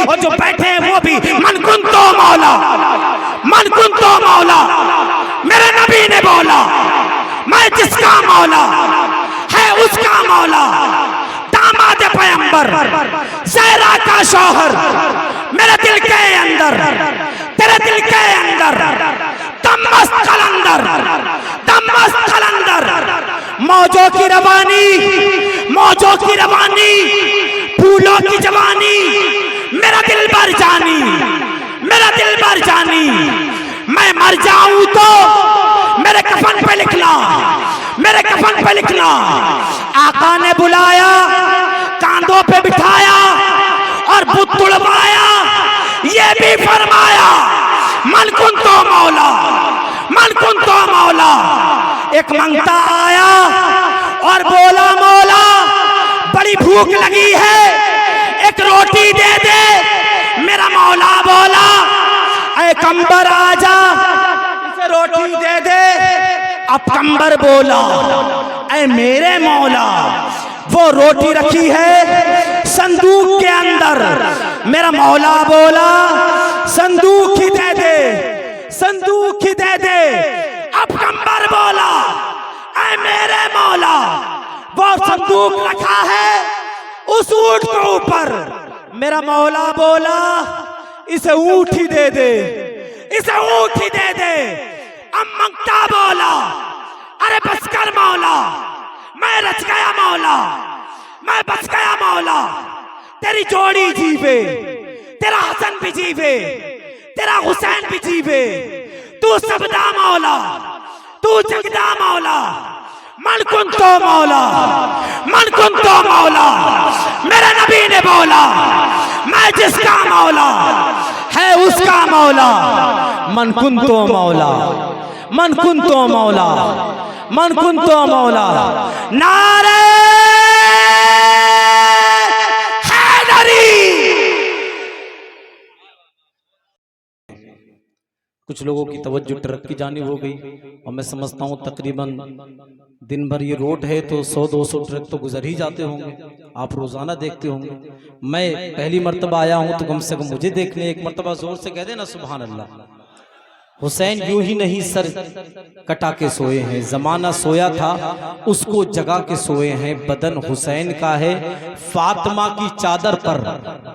और जो बैठे हैं वो भी मन कुन तो मौला, मन कुन तो मौला। मेरे नबी ने बोला मैं जिसका मौला है उसका मौला। दामाद पैगंबर ज़हरा का शौहर मेरे दिल के अंदर, तेरे दिल के अंदर दमस्त कलंदर, दमस्त कलंदर। मौजों की रवानी, मौजों की रवानी, फूलों की जवानी, मेरा दिल भर जानी, मेरा दिल भर जानी। मैं मर जाऊं तो मेरे कफन पे लिखना, मेरे कफन पे लिखना। आका ने बुलाया, कांधों पे बिठाया और बुत तुड़वाया, ये भी फरमाया मन कुन तो मौला, मन कुन तो मौला। एक मंगता आया और बोला मौला बड़ी भूख लगी है, एक रोटी दे दे। मेरा मौला बोला ऐ कंबर आजा, इसे रोटी दे दे। अब कंबर बोला ऐ मेरे मौला, वो रोटी रखी है संदूक के अंदर। मेरा मौला बोला संदूक ही दे दे, संदूक ही दे दे। अब कंबर बोला ऐ मेरे मौला, वो संदूक रखा है उस ऊंट के ऊपर। मेरा मौला बोला इसे ऊंट ही दे दे, इसे ऊंट ही दे दे। अब मंगता बोला अरे बस कर मौला, मैं रच गया मौला, मैं बच गया मौला। तेरी जोड़ी जीवे, तेरा हसन भी जीवे, तेरा हुसैन भी जीवे। तू सबदा मौला, तू जगदा मौला, मन कुन तो मौला, मन कुन तो मौला। मेरे नबी ने बोला मैं जिसका मौला है उसका मौला। मन कुन तो मौला, मन कुन तो मौला, मन कुन तो मौला। नारे हैदरी। कुछ लोगों की तवज्जो ट्रक की जानिब हो गई और मैं समझता हूँ तकरीबन दिन भर ये रोड है तो 100-200 ट्रक तो गुजर ही जाते होंगे, आप रोजाना देखते होंगे। मैं पहली मर्तबा आया हूँ तो कम से कम मुझे देखने एक मर्तबा जोर से कह देना सुभान अल्लाह। हुसैन यूं ही नहीं सर कटा के सोए हैं, जमाना सोया था उसको जगा के सोए हैं। बदन हुसैन का है फातिमा की चादर पर,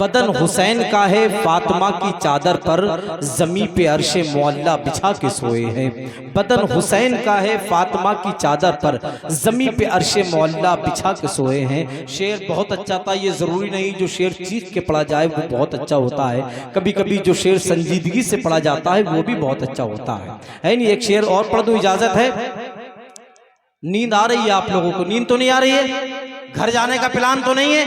बदन हुसैन का है फातिमा की चादर पर, जमी पे अर्शे मुअल्ला बिछा के सोए हैं। बदन हुसैन का है फातिमा की चादर पर, जमी पे अर्शे मुअल्ला बिछा के सोए हैं। शेर बहुत अच्छा था, ये जरूरी नहीं जो शेर चीख के पढ़ा जाए वो बहुत अच्छा होता है, कभी कभी जो शेर संजीदगी से पढ़ा जाता है वो भी बहुत अच्छा होता है नहीं। एक शेर और पढ़ दूं, इजाजत है? नींद आ रही है आप लोगों को? नींद तो नहीं आ रही है? घर जाने का प्लान तो नहीं है?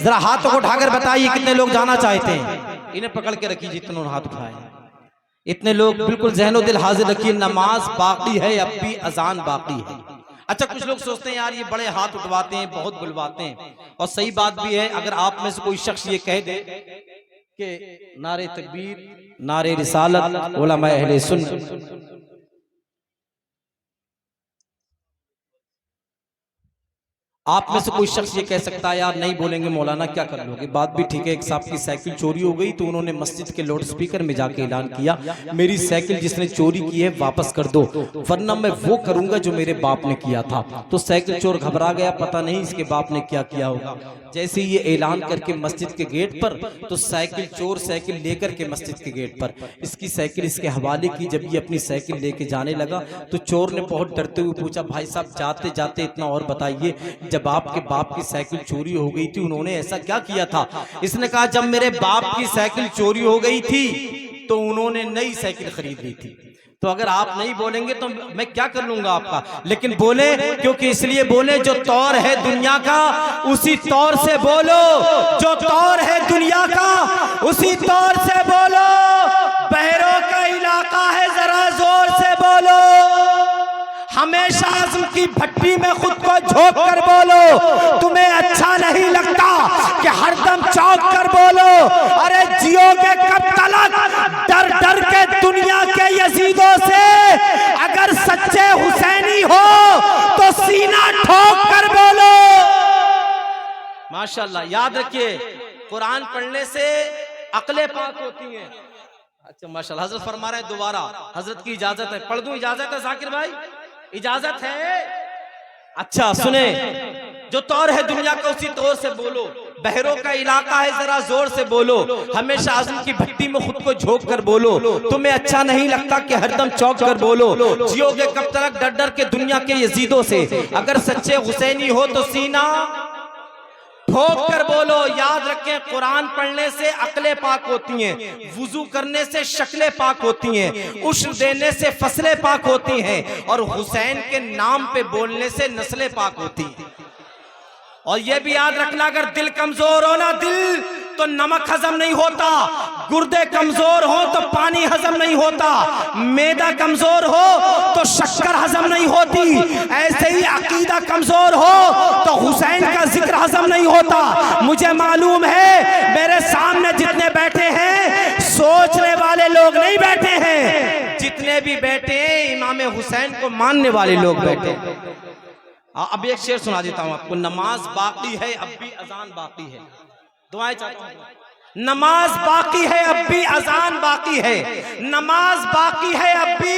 जरा हाथों को उठाकर बताइए कितने लोग जाना चाहते हैं। इन्हें पकड़ के रखिए जितने हाथ उठाए, इतने लोग बिल्कुल जहनो दिल हाजिर रखिए। नमाज बाकी है, अब भी अजान बाकी है। अच्छा, कुछ लोग सोचते हैं यार ये बड़े हाथ उठवाते हैं, बहुत बुलवाते हैं, और सही बात भी है। अगर आप में से कोई शख्स ये कह दे कि नारे तकबीर, नारे रिसालत, उलमा अहले सुन्नत, आप में से कोई शख्स ये कह सकता है यार नहीं बोलेंगे मौलाना क्या कर लोगे, बात भी ठीक है। एक साहब की साइकिल चोरी हो गई तो उन्होंने मस्जिद के लाउड स्पीकर में जाके ऐलान किया मेरी साइकिल जिसने चोरी की है वापस कर दो, वरना मैं वो करूंगा जो मेरे बाप ने किया था। तो साइकिल चोर घबरा गया, पता नहीं इसके बाप ने क्या किया होगा। जैसे ये ऐलान करके मस्जिद के गेट पर, तो साइकिल चोर साइकिल लेकर के मस्जिद के गेट पर इसकी साइकिल इसके हवाले की। जब ये अपनी साइकिल लेके जाने लगा तो चोर ने बहुत डरते हुए पूछा भाई साहब जाते जाते इतना और बताइए, जब आपके बाप की साइकिल चोरी हो गई थी उन्होंने ऐसा क्या किया था? इसने कहा जब मेरे बाप की साइकिल चोरी हो गई थी तो उन्होंने नई साइकिल खरीद ली थी। तो अगर आप नहीं बोलेंगे तो मैं क्या कर लूंगा आपका, लेकिन बोले क्योंकि इसलिए बोले जो तौर है दुनिया का उसी तौर से बोलो, जो तौर है दुनिया का उसी तौर से बोलो। बहरों का इलाका है जरा जोर से बोलो, हमेशा आज़म की भट्टी में खुद को झोंक कर बोलो। तुम्हें अच्छा नहीं लगता कि हरदम चौंक कर बोलो। अरे जियोगे कब तलक डर डर के दुनिया के यजीदों से, अगर सच्चे हुसैनी हो तो सीना ठोक कर बोलो। माशाल्लाह, याद रखिए कुरान पढ़ने से अकले पाक होती हैं। अच्छा माशाल्लाह, हजरत फरमा रहे हैं दोबारा, हजरत की इजाजत है, पढ़ दूं? इजाजत है जाकिर भाई, इजाजत है? अच्छा सुने, जो तौर है दुनिया का उसी तौर से बोलो, बहरों का इलाका है जरा जोर से बोलो, हमेशा आज़म की भट्टी में खुद को झोंक कर बोलो, तुम्हें अच्छा नहीं लगता कि हरदम चौंक कर बोलो, जियोगे कब तक डर डर के दुनिया के यजीदों से, अगर सच्चे हुसैनी हो तो सीना ठोक कर बोलो। याद रखें, कुरान पढ़ने से अकले पाक होती हैं, वुजू करने से शक्लें पाक होती हैं, उश्र देने से फसलें पाक होती हैं, और हुसैन के नाम पे बोलने से नस्लें पाक होती हैं। और ये भी याद रखना, अगर दिल कमजोर हो ना दिल, तो नमक हजम नहीं होता, गुर्दे कमजोर हो तो पानी हजम नहीं होता, मैदा कमजोर हो तो शक्कर हजम नहीं होती, ऐसे ही अकीदा कमजोर हो तो हुसैन का जिक्र हजम नहीं होता। मुझे मालूम है मेरे सामने जितने बैठे हैं सोचने वाले लोग नहीं बैठे हैं, जितने भी बैठे हैं इमाम हुसैन को मानने वाले लोग बैठे हैं। अब एक शेर सुना देता हूं आपको, नमाज बाकी है अब भी अजान बाकी है, दुआएं चाहता हूं। नमाज बाकी है अब भी अजान बाकी है, नमाज बाकी है अब भी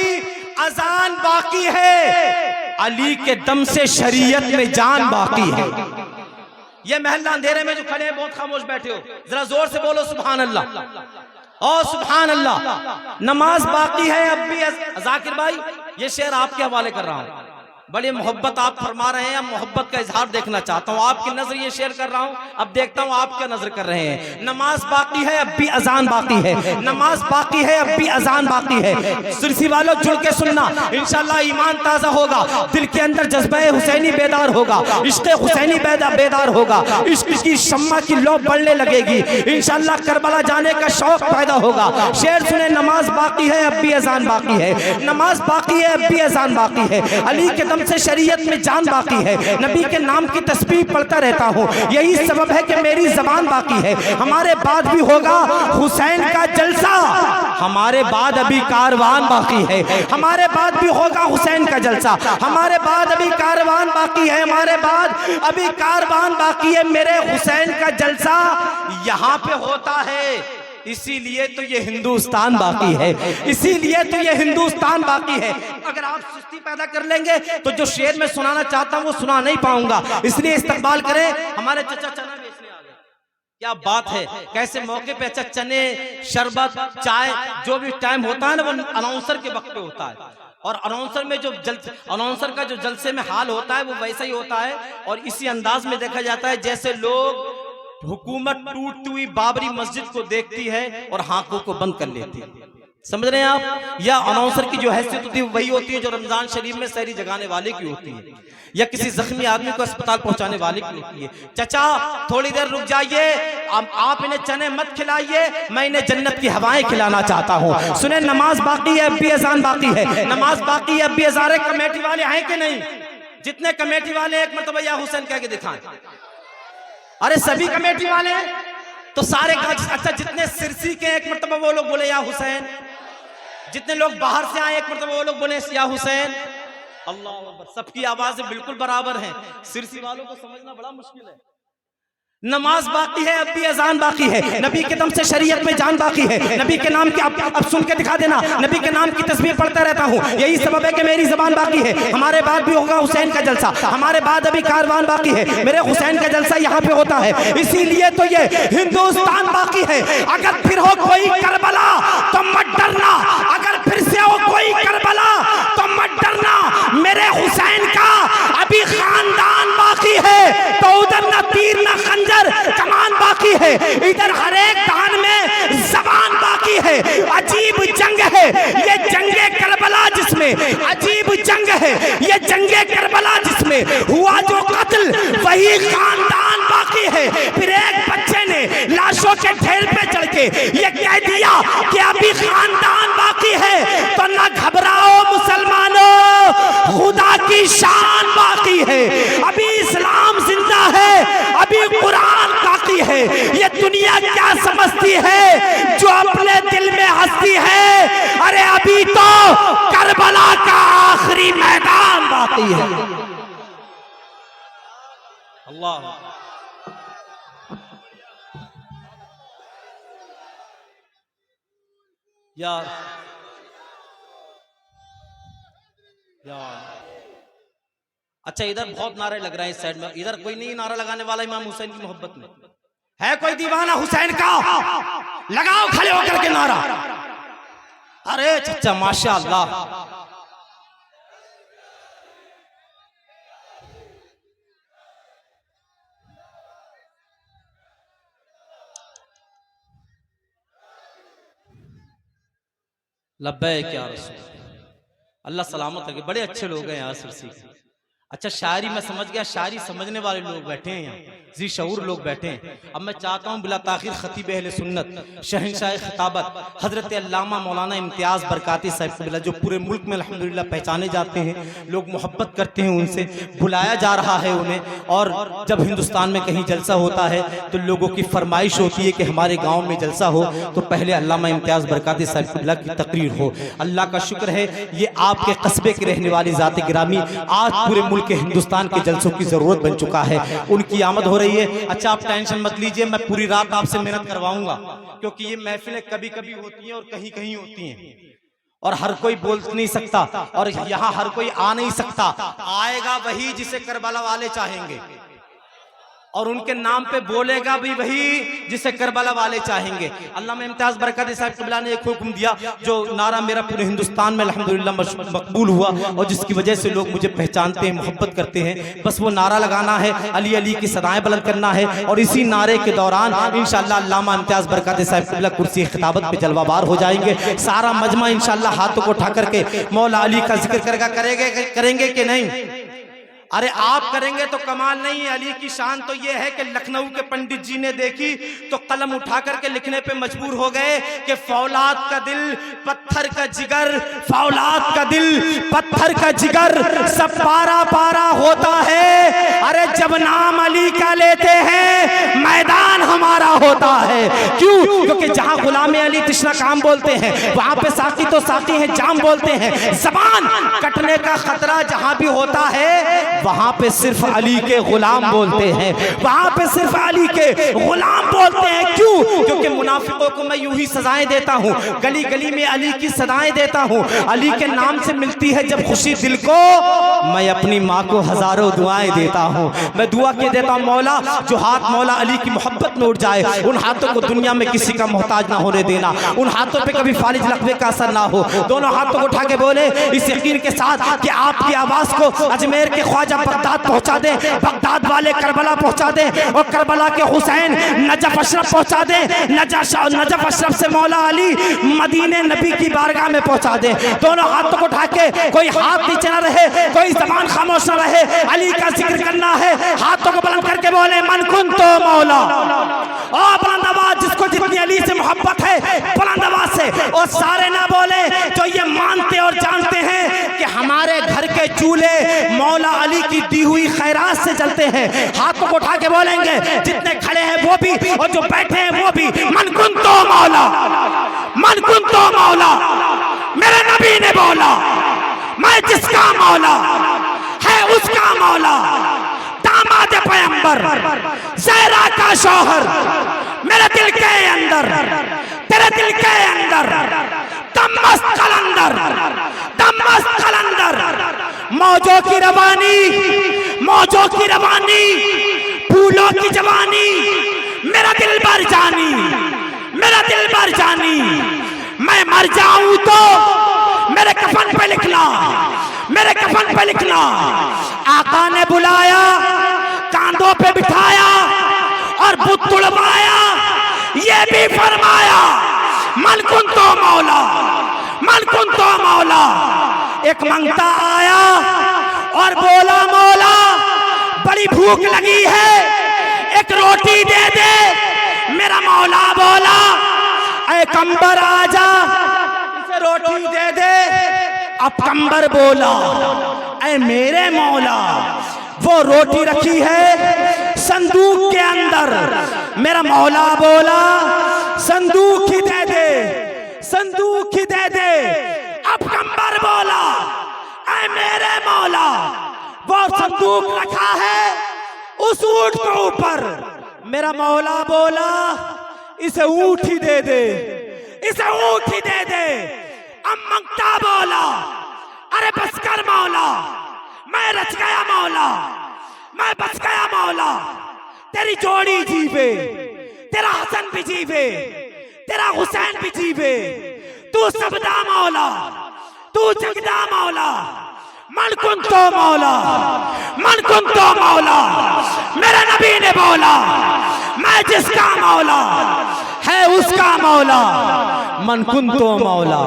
अजान बाकी है, अली के दम से शरीयत में जान बाकी है। ये महल्ला अंधेरे में जो खड़े हैं बहुत खामोश बैठे हो, जरा जोर से बोलो सुभान अल्लाह और सुभान अल्लाह। नमाज बाकी है अब भी। जाकिर भाई ये शेर आपके हवाले कर रहा हूं, बड़ी मोहब्बत आप फरमा रहे हैं, मोहब्बत का इजहार देखना चाहता हूँ, आपकी नजर ये शेयर कर रहा हूँ, अब देखता हूँ आप क्या नजर कर रहे हैं। नमाज बाकी है अब भी अजान बाकी है, नमाज बाकी है अब भी अजान बाकी है। सिरसी वालों जुड़ के सुनना, इंशाल्लाह ईमान ताजा होगा, दिल के अंदर जज्बा हुसैनी बेदार होगा, इश्क़ हुसैनी बेदार होगा, इश्क़ की शम्मा की लौ बढ़ने लगेगी, इंशाल्लाह करबला जाने का शौक पैदा होगा। शेर सुने, नमाज बाकी है अब भी अजान बाकी है, नमाज बाकी है अब भी अजान बाकी है, अली के से शरीयत में जान बाकी है, नबी के नाम की तस्बीह पढ़ता रहता हूँ, यही सबब है कि मेरी जबान बाकी है। हमारे बाद भी होगा हुसैन का जलसा, हमारे बाद अभी कारवान बाकी है, हमारे बाद भी होगा हुसैन का जलसा, हमारे बाद अभी कारवान बाकी है, हमारे बाद अभी कारवान बाकी है। मेरे हुसैन का जलसा यहाँ पे होता है, इसीलिए तो ये हिंदुस्तान बाकी है, इसीलिए तो ये हिंदुस्तान बाकी है। अगर आप सुस्ती पैदा कर लेंगे तो जो शेर मैं सुनाना चाहता हूँ वो सुना नहीं पाऊंगा, इसलिए इस्तकबाल करें। हमारे चचा चना बेचने आ गए, क्या बात है, कैसे मौके पे अच्छा चने शरबत चाय जो भी टाइम होता है ना वो अनाउंसर के वक्त पे होता है, और अनाउंसर में जो अनाउंसर का जो जलसे में हाल होता है वो वैसा ही होता है, और इसी अंदाज में देखा जाता है जैसे लोग हुकूमत टूटती हुई बाबरी मस्जिद को देखती है और हाथों को बंद कर लेती है। समझ रहे हैं आप? या अनाउंसर की जो हैसियत होती है वही होती है जो रमजान शरीफ में सहरी जगाने वाले की होती है, या किसी जख्मी आदमी को अस्पताल पहुंचाने वाले की होती है। चचा थोड़ी देर रुक जाइए, आप इन्हें चने मत खिलाइए, मैं इन्हें जन्नत की हवाएं खिलाना चाहता हूँ। सुने, नमाज बाकी है अब भी अजान बाकी है, नमाज बाकी है अब भी अजान। कमेटी वाले हैं कि नहीं? जितने कमेटी वाले एक मरतबा या हुसैन कह के दिखाएं। अरे सभी कमेटी वाले हैं तो सारे का अच्छा, जितने सिरसी के एक मरतबा वो लोग बोले या हुसैन, जितने लोग बाहर से आए एक मरतबा वो लोग बोले या हुसैन। अल्लाह अकबर, सबकी आवाजें बिल्कुल बराबर हैं, सिरसी वालों को समझना बड़ा मुश्किल है। नमाज बाकी है अब भी अजान बाकी है, नबी के दम से शरीयत में जान बाकी है, नबी के नाम की अब सुन के दिखा देना, नबी के नाम की तस्बीह पढ़ता रहता हूँ, यही सबब है कि मेरी जबान बाकी है। हमारे बाद भी होगा हुसैन का जलसा, हमारे बाद अभी कारवान बाकी है, मेरे हुसैन का जलसा यहाँ पे होता है, इसीलिए तो ये हिंदुस्तान बाकी है। अगर फिर हो कोई करबला तो मत डरना, अगर फिर से हो कोई करबला तो मत डरना, मेरे हुसैन का अभी खानदान बाकी है, तो उधर न तीर न कमान बाकी है, इधर हर एक दान में जबान बाकी है। अजीब जंग है ये जंगे करबला जिसमें, अजीब जंग है ये जंगे करबला जिसमें हुआ जो कत्ल वही खानदान बाकी है। फिर एक बच्चे ने लाशों के ढेर पे चढ़ के ये कह दिया कि अभी खानदान बाकी है, तो ना घबराओ मुसलमानों, खुदा की शान बाकी है, अभी इस्लाम जिंदा है, अभी कुरान बाकी है। ये दुनिया क्या समझती है जो अपने दिल में हंसती है, अरे अभी तो करबला का आखिरी मैदान बाकी है। अल्लाह यार यार। अच्छा, इधर बहुत नारे लग रहे हैं इस साइड में, इधर कोई नहीं नारा लगाने वाला इमाम हुसैन की मोहब्बत में? है कोई दीवाना हुसैन का? लगाओ खड़े होकर के नारा। अरे चचा माशाअल्लाह। लब्बैक या रसूल। अल्लाह सलामत रखे, बड़े अच्छे लोग हैं यहाँ सिरसी। अच्छा, शायरी मैं समझ गया, शायरी समझने वाले लोग बैठे हैं यहाँ, जी शऊर लोग बैठे हैं। अब मैं चाहता हूँ बिला ताखिर खतीब अहले सुन्नत शहंशाह खिताबत हजरत अल्लामा मौलाना इम्तियाज़ बरकाती साहिब क़िबला, जो पूरे मुल्क में अल्हम्दुलिल्लाह पहचाने जाते हैं, लोग मोहब्बत करते हैं उनसे, बुलाया जा रहा है उन्हें। और जब हिंदुस्तान में कहीं जलसा होता है तो लोगों की फरमाइश होती है कि हमारे गाँव में जलसा हो तो पहले अल्लामा इम्तियाज़ बरकाती साहिब क़िबला की तकरीर हो। अल्लाह का शुक्र है, ये आपके कस्बे की रहने वाली ज़ात गिरामी आज पूरे के हिंदुस्तान के जलसों की जरूरत बन चुका है, उनकी आमद हो रही है। अच्छा, आप टेंशन मत लीजिए, मैं पूरी रात आपसे मेहनत करवाऊंगा, क्योंकि ये महफिलें कभी कभी होती हैं और कहीं कहीं होती हैं, और हर कोई बोल नहीं सकता, और यहाँ हर कोई आ नहीं सकता। आएगा वही जिसे करबला वाले चाहेंगे, और उनके नाम पे बोलेगा भी वही जिसे करबला वाले चाहेंगे। अल्लामा इम्तियाज़ बरकाती साहिब क़िबला ने एक हुक्म दिया, जो नारा मेरा पूरे हिंदुस्तान में अल्हम्दुलिल्लाह मकबूल हुआ, और जिसकी वजह से लोग मुझे पहचानते हैं, मोहब्बत करते हैं। बस वो नारा लगाना है, अली अली की सदाएं बुलंद करना है, और इसी नारे के दौरान इंशाअल्लाह अल्लामा इम्तियाज़ बरकाती साहिब क़िबला कुर्सी खिताबत पे जलवाबार हो जाएंगे। सारा मजमा इंशाअल्लाह हाथों को उठा करके मौला अली का जिक्र करेंगे कि नहीं? अरे आप करेंगे तो कमाल नहीं है। अली की शान तो ये है कि लखनऊ के पंडित जी ने देखी तो कलम उठा करके लिखने पे मजबूर हो गए कि फौलाद का दिल पत्थर का जिगर, फौलाद का दिल पत्थर का जिगर, सब पारा पारा होता है। अरे जब नाम अली का लेते हैं मैदान हमारा होता है। क्यों? क्योंकि जहां गुलाम अली तिश्ना काम बोलते हैं, वहां पे साकी तो साकी है जाम बोलते हैं। जबान कटने का खतरा जहां भी होता है वहां पे सिर्फ अली के गुलाम बोलते हैं, वहां पे सिर्फ अली के गुलाम बोलते हैं। क्यों? क्योंकि मुनाफिकों को मैं यूं ही सजाएं देता हूं, गली गली में अली की सदाएं देता हूं। अली के नाम से मिलती है जब खुशी दिल को, मैं अपनी माँ को हजारों दुआएं देता हूं। मैं दुआ के देता हूं, मौला जो हाथ मौला अली की मोहब्बत में उठ जाए, उन हाथों को दुनिया में किसी का मोहताज ना होने देना, उन हाथों पे कभी फालिज लकवे का असर ना हो। दोनों हाथों को उठा के बोले इस यकीन के साथ कि आपकी आवाज को अजमेर के ख्वाजा बगदाद पहुंचा दे, बगदाद वाले करबला पहुंचा दे, और करबला के हुसैन नजफ अशरफ पहुंचा दे, नजफ अशरफ से मौला अली मदीने नबी की बारगाह में पहुंचा दे। दोनों हाथों को उठा के, कोई हाथ नीचे ना रहे, कोई जबान खामोश ना रहे, अली का जिक्र करना है। हाथों को बुलंद करके बोले मन कुन तो मौला, और बुलंद आवाज जिसको जितनी अली से मोहब्बत है बुलंद आवाज से, और सारे ना बोले जो ये मानते और जानते हैं कि हमारे घर के चूल्हे मौला अली की दी हुई खैरात से जलते हैं। हाथों को उठा के बोलेंगे, जितने खड़े हैं वो भी और जो बैठे हैं वो भी, मन कुन तो मौला, मन कुन तो मौला। मेरे नबी ने बोला मैं जिसका मौला है उसका मौला, दामाद पैगंबर ज़हरा का शौहर, मेरे दिल के अंदर तेरे दिल के अंदर दमस्त कलंदर, दमस्त कलंदर, मौजों की रवानी, मौजों की रवानी, फूलों की जवानी, मेरा दिल भर जानी, मेरा दिल भर जानी। मैं मर जाऊं तो मेरे कफन पे लिखना, मेरे कफन पे लिखना। आका ने बुलाया, कांधों पे बिठाया और बुत तुड़वाया, ये भी फरमाया मन कुन तो मौला, मन कुन तो मौला। एक मंगता आया और बोला मौला बड़ी भूख लगी है, एक रोटी दे दे। मेरा मौला बोला ऐ कंबर आजा, इसे रोटी दे दे। अब कंबर बोला ऐ मेरे मौला, वो रोटी रखी है संदूक के अंदर। मेरा मौला बोला संदूक ही दे दे, संदूक ही दे दे। अब कंबर बोला ऐ मेरे मौला, वो संदूक रखा है उस ऊंट के ऊपर। मेरा मौला बोला इसे ऊंट ही दे दे, इसे ऊँट ही दे दे। अब मंगता मौला, अरे बस कर मौला, मैं रच गया मौला, मैं बच गया मौला। तेरी जोड़ी जीवे, तेरा हसन भी जीवे, तेरा हुसैन भी जीवे। तू सबदा मौला, तू जगदा मौला, मन कुन तो मौला, मन कुन तो मौला। मेरे नबी ने बोला, मैं जिसका मौला है उसका मौला। मन कुन तो मौला,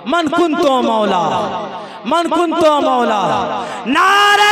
मन कुन तो मौला, मन कुन तो मौला। नारे